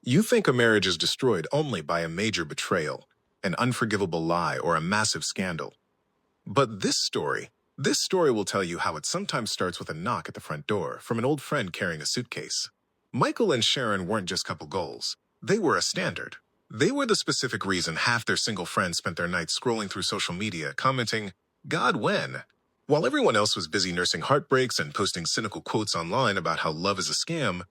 You think a marriage is destroyed only by a major betrayal, an unforgivable lie, or a massive scandal. But this story will tell you how it sometimes starts with a knock at the front door from an old friend carrying a suitcase. Michael and Sharon weren't just couple goals. They were a standard. They were the specific reason half their single friends spent their nights scrolling through social media, commenting, "God, when?" While everyone else was busy nursing heartbreaks and posting cynical quotes online about how love is a scam,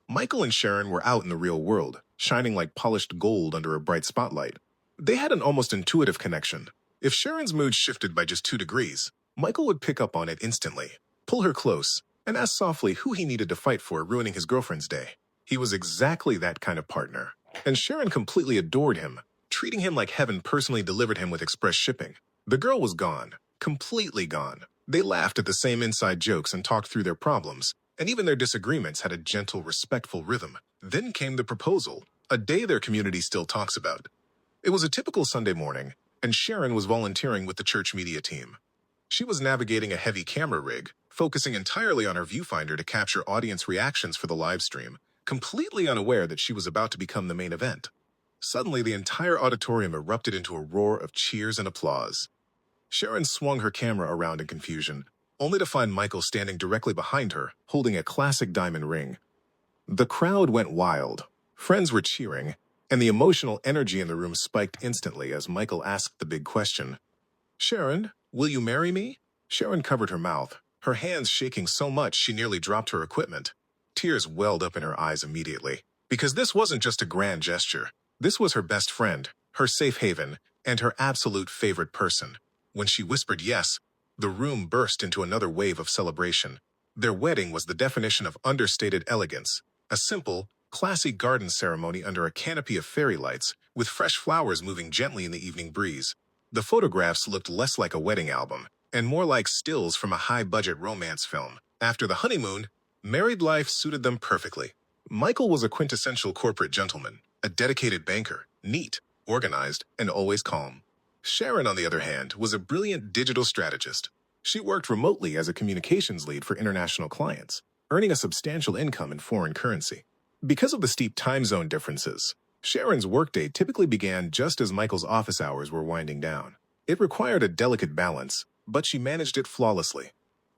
Michael and Sharon were out in the real world, shining like polished gold under a bright spotlight. They had an almost intuitive connection. If Sharon's mood shifted by just 2 degrees, Michael would pick up on it instantly, pull her close, and ask softly who he needed to fight for ruining his girlfriend's day. He was exactly that kind of partner. And Sharon completely adored him, treating him like heaven personally delivered him with express shipping. The girl was gone, completely gone. They laughed at the same inside jokes and talked through their problems, and even their disagreements had a gentle, respectful rhythm. Then came the proposal, a day their community still talks about. It was a typical Sunday morning, and Sharon was volunteering with the church media team. She was navigating a heavy camera rig, focusing entirely on her viewfinder to capture audience reactions for the live stream, completely unaware that she was about to become the main event. Suddenly, the entire auditorium erupted into a roar of cheers and applause. Sharon swung her camera around in confusion, only to find Michael standing directly behind her, holding a classic diamond ring. The crowd went wild. Friends were cheering, and the emotional energy in the room spiked instantly as Michael asked the big question. "Sharon, will you marry me?" Sharon covered her mouth, her hands shaking so much she nearly dropped her equipment. Tears welled up in her eyes immediately, because this wasn't just a grand gesture. This was her best friend, her safe haven, and her absolute favorite person. When she whispered yes, the room burst into another wave of celebration. Their wedding was the definition of understated elegance, a simple, classy garden ceremony under a canopy of fairy lights, with fresh flowers moving gently in the evening breeze. The photographs looked less like a wedding album, and more like stills from a high-budget romance film. After the honeymoon, married life suited them perfectly. Michael was a quintessential corporate gentleman, a dedicated banker, neat, organized, and always calm. Sharon, on the other hand, was a brilliant digital strategist. She worked remotely as a communications lead for international clients, earning a substantial income in foreign currency. Because of the steep time zone differences, Sharon's workday typically began just as Michael's office hours were winding down. It required a delicate balance, but she managed it flawlessly.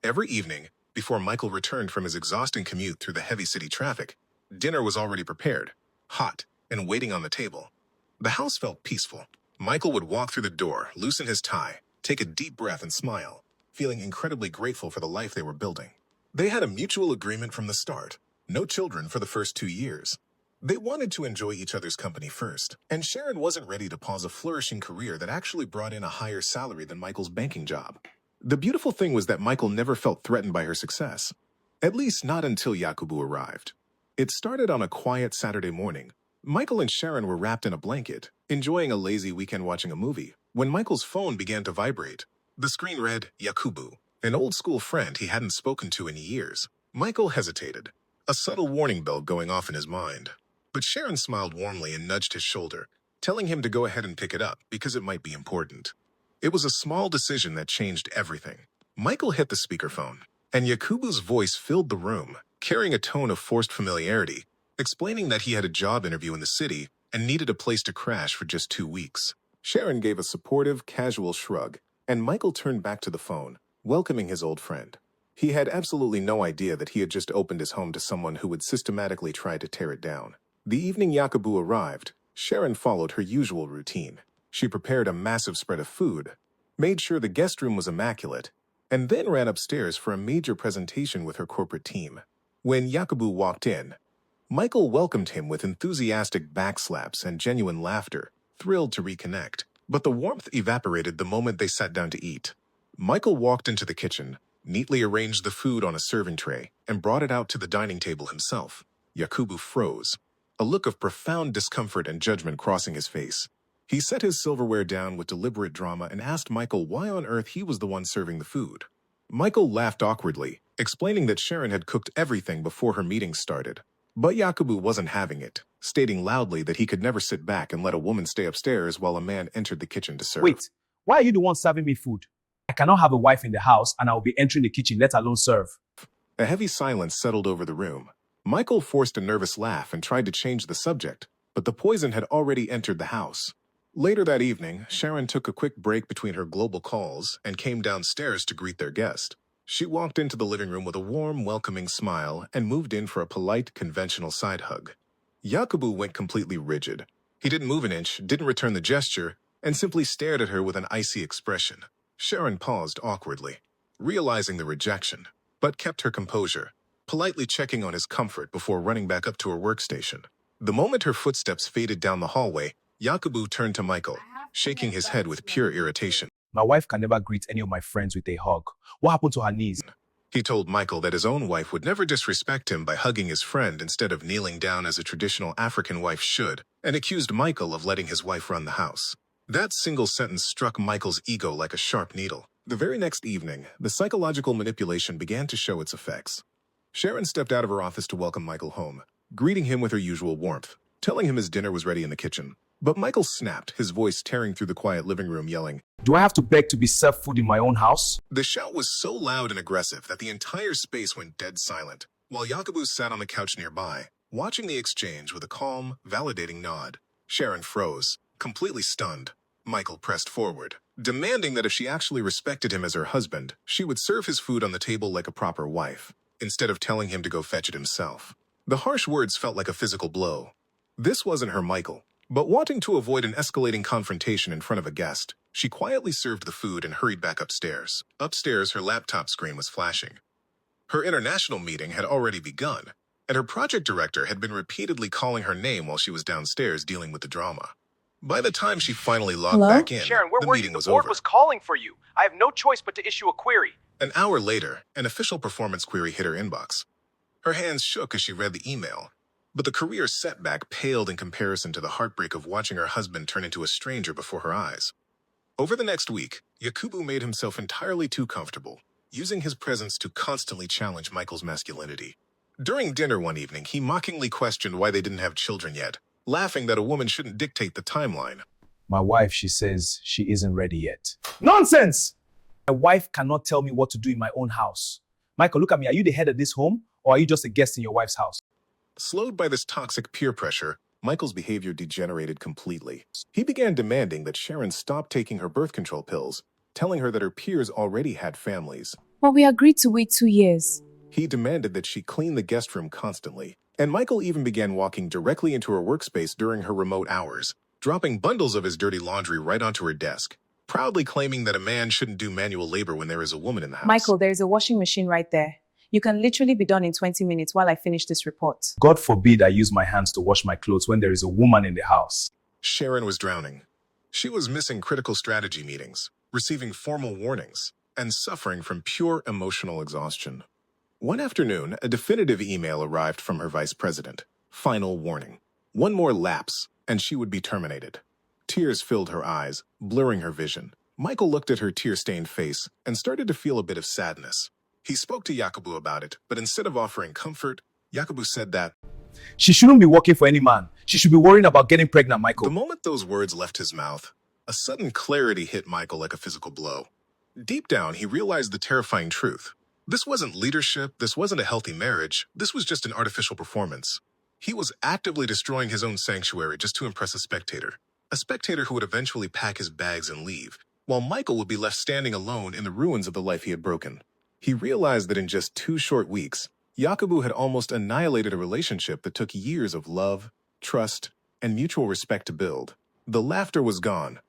Every evening, before Michael returned from his exhausting commute through the heavy city traffic, dinner was already prepared, hot, and waiting on the table. The house felt peaceful. Michael would walk through the door, loosen his tie, take a deep breath and smile, feeling incredibly grateful for the life they were building. They had a mutual agreement from the start. No children for the first 2 years. They wanted to enjoy each other's company first, and Sharon wasn't ready to pause a flourishing career that actually brought in a higher salary than Michael's banking job. The beautiful thing was that Michael never felt threatened by her success, at least not until Yakubu arrived. It started on a quiet Saturday morning. Michael and Sharon were wrapped in a blanket, enjoying a lazy weekend watching a movie, when Michael's phone began to vibrate. The screen read, "Yakubu," an old-school friend he hadn't spoken to in years. Michael hesitated, a subtle warning bell going off in his mind. But Sharon smiled warmly and nudged his shoulder, telling him to go ahead and pick it up because it might be important. It was a small decision that changed everything. Michael hit the speakerphone, and Yakubu's voice filled the room, carrying a tone of forced familiarity, explaining that he had a job interview in the city and needed a place to crash for just 2 weeks. Sharon gave a supportive, casual shrug, and Michael turned back to the phone, welcoming his old friend. He had absolutely no idea that he had just opened his home to someone who would systematically try to tear it down. The evening Yakubu arrived, Sharon followed her usual routine. She prepared a massive spread of food, made sure the guest room was immaculate, and then ran upstairs for a major presentation with her corporate team. When Yakubu walked in, Michael welcomed him with enthusiastic backslaps and genuine laughter, thrilled to reconnect. But the warmth evaporated the moment they sat down to eat. Michael walked into the kitchen, neatly arranged the food on a serving tray, and brought it out to the dining table himself. Yakubu froze, a look of profound discomfort and judgment crossing his face. He set his silverware down with deliberate drama and asked Michael why on earth he was the one serving the food. Michael laughed awkwardly, explaining that Sharon had cooked everything before her meeting started. But Yakubu wasn't having it, stating loudly that he could never sit back and let a woman stay upstairs while a man entered the kitchen to serve. Wait, why are you the one serving me food? I cannot have a wife in the house and I will be entering the kitchen, let alone serve. A heavy silence settled over the room. Michael forced a nervous laugh and tried to change the subject, but the poison had already entered the house. Later that evening, Sharon took a quick break between her global calls and came downstairs to greet their guest. She walked into the living room with a warm, welcoming smile and moved in for a polite, conventional side hug. Yakubu went completely rigid. He didn't move an inch, didn't return the gesture, and simply stared at her with an icy expression. Sharon paused awkwardly, realizing the rejection, but kept her composure, politely checking on his comfort before running back up to her workstation. The moment her footsteps faded down the hallway, Yakubu turned to Michael, shaking his head with pure irritation. My wife can never greet any of my friends with a hug. What happened to her knees? He told Michael that his own wife would never disrespect him by hugging his friend instead of kneeling down as a traditional African wife should, and accused Michael of letting his wife run the house. That single sentence struck Michael's ego like a sharp needle. The very next evening, the psychological manipulation began to show its effects. Sharon stepped out of her office to welcome Michael home, greeting him with her usual warmth, telling him his dinner was ready in the kitchen. But Michael snapped, his voice tearing through the quiet living room, yelling, Do I have to beg to be served food in my own house? The shout was so loud and aggressive that the entire space went dead silent, while Yakubu sat on the couch nearby, watching the exchange with a calm, validating nod. Sharon froze, completely stunned. Michael pressed forward, demanding that if she actually respected him as her husband, she would serve his food on the table like a proper wife, instead of telling him to go fetch it himself. The harsh words felt like a physical blow. This wasn't her Michael, but wanting to avoid an escalating confrontation in front of a guest, she quietly served the food and hurried back upstairs. Upstairs, her laptop screen was flashing. Her international meeting had already begun, and her project director had been repeatedly calling her name while she was downstairs dealing with the drama. By the time she finally logged back in, Sharon, where the were you? meeting was The board over. was calling for you. I have no choice but to issue a query. An hour later, an official performance query hit her inbox. Her hands shook as she read the email, but the career setback paled in comparison to the heartbreak of watching her husband turn into a stranger before her eyes. Over the next week, Yakubu made himself entirely too comfortable, using his presence to constantly challenge Michael's masculinity. During dinner one evening, he mockingly questioned why they didn't have children yet, laughing that a woman shouldn't dictate the timeline. My wife, she says she isn't ready yet. Nonsense! My wife cannot tell me what to do in my own house. Michael, look at me. Are you the head of this home, or are you just a guest in your wife's house? Slowed by this toxic peer pressure, Michael's behavior degenerated completely. He began demanding that Sharon stop taking her birth control pills, telling her that her peers already had families. But we agreed to wait 2 years. He demanded that she clean the guest room constantly, and Michael even began walking directly into her workspace during her remote hours, dropping bundles of his dirty laundry right onto her desk, proudly claiming that a man shouldn't do manual labor when there is a woman in the house. Michael, there is a washing machine right there. You can literally be done in 20 minutes while I finish this report. God forbid I use my hands to wash my clothes when there is a woman in the house. Sharon was drowning. She was missing critical strategy meetings, receiving formal warnings, and suffering from pure emotional exhaustion. One afternoon, a definitive email arrived from her vice president. Final warning. One more lapse, and she would be terminated. Tears filled her eyes, blurring her vision. Michael looked at her tear-stained face and started to feel a bit of sadness. He spoke to Yakubu about it, but instead of offering comfort, Yakubu said that She shouldn't be working for any man. She should be worrying about getting pregnant, Michael. the moment those words left his mouth, a sudden clarity hit Michael like a physical blow. Deep down, he realized the terrifying truth. This wasn't leadership, this wasn't a healthy marriage, this was just an artificial performance. He was actively destroying his own sanctuary just to impress a spectator who would eventually pack his bags and leave, while Michael would be left standing alone in the ruins of the life he had broken. He realized that in just 2 short weeks, Yakubu had almost annihilated a relationship that took years of love, trust, and mutual respect to build. The laughter was gone.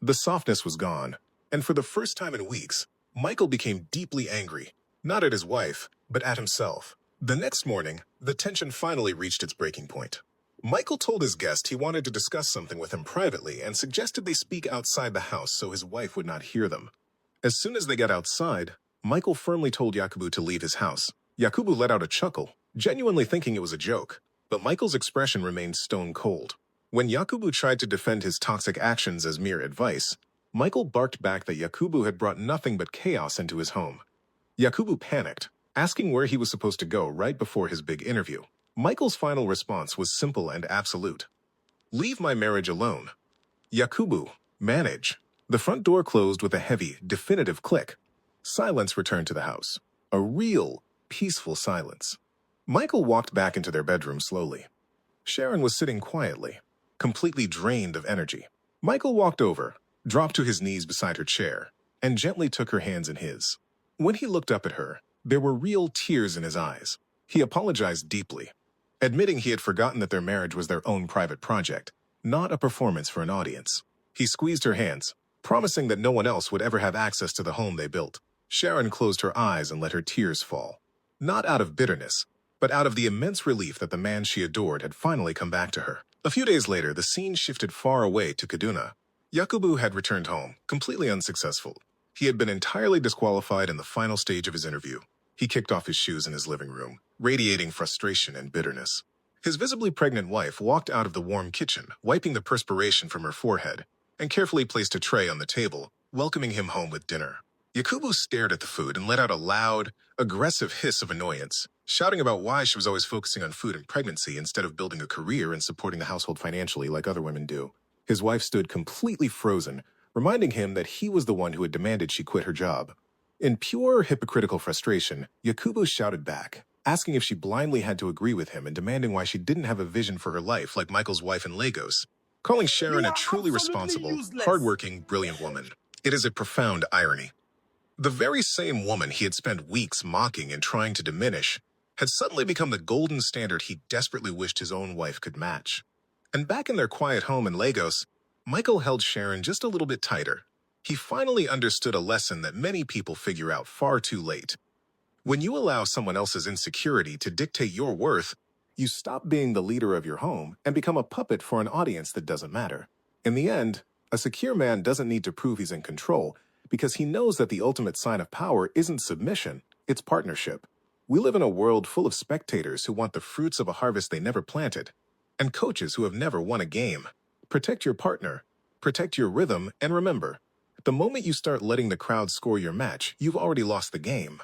The softness was gone. And for the first time in weeks, Michael became deeply angry, not at his wife, but at himself. The next morning, the tension finally reached its breaking point. Michael told his guest he wanted to discuss something with him privately and suggested they speak outside the house so his wife would not hear them. As soon as they got outside, Michael firmly told Yakubu to leave his house. Yakubu let out a chuckle, genuinely thinking it was a joke, but Michael's expression remained stone cold. When Yakubu tried to defend his toxic actions as mere advice, Michael barked back that Yakubu had brought nothing but chaos into his home. Yakubu panicked, asking where he was supposed to go right before his big interview. Michael's final response was simple and absolute. Leave my marriage alone. Yakubu, manage. The front door closed with a heavy, definitive click. Silence returned to the house. A real, peaceful silence. Michael walked back into their bedroom slowly. Sharon was sitting quietly, completely drained of energy. Michael walked over, dropped to his knees beside her chair, and gently took her hands in his. When he looked up at her, there were real tears in his eyes. He apologized deeply, admitting he had forgotten that their marriage was their own private project, not a performance for an audience. He squeezed her hands, promising that no one else would ever have access to the home they built. Sharon closed her eyes and let her tears fall, not out of bitterness, but out of the immense relief that the man she adored had finally come back to her. A few days later, the scene shifted far away to Kaduna. Yakubu had returned home, completely unsuccessful. He had been entirely disqualified in the final stage of his interview. He kicked off his shoes in his living room, radiating frustration and bitterness. His visibly pregnant wife walked out of the warm kitchen, wiping the perspiration from her forehead, and carefully placed a tray on the table, welcoming him home with dinner. Yakubu stared at the food and let out a loud, aggressive hiss of annoyance, shouting about why she was always focusing on food and pregnancy instead of building a career and supporting the household financially like other women do. His wife stood completely frozen, reminding him that he was the one who had demanded she quit her job. In pure hypocritical frustration, Yakubu shouted back, asking if she blindly had to agree with him and demanding why she didn't have a vision for her life like Michael's wife in Lagos, calling Sharon a truly responsible, hardworking, brilliant woman. It is a profound irony. The very same woman he had spent weeks mocking and trying to diminish had suddenly become the golden standard he desperately wished his own wife could match. And back in their quiet home in Lagos, Michael held Sharon just a little bit tighter. He finally understood a lesson that many people figure out far too late. When you allow someone else's insecurity to dictate your worth, you stop being the leader of your home and become a puppet for an audience that doesn't matter. In the end, a secure man doesn't need to prove he's in control because he knows that the ultimate sign of power isn't submission, it's partnership. We live in a world full of spectators who want the fruits of a harvest they never planted, and coaches who have never won a game. Protect your partner, protect your rhythm, and remember, the moment you start letting the crowd score your match, you've already lost the game.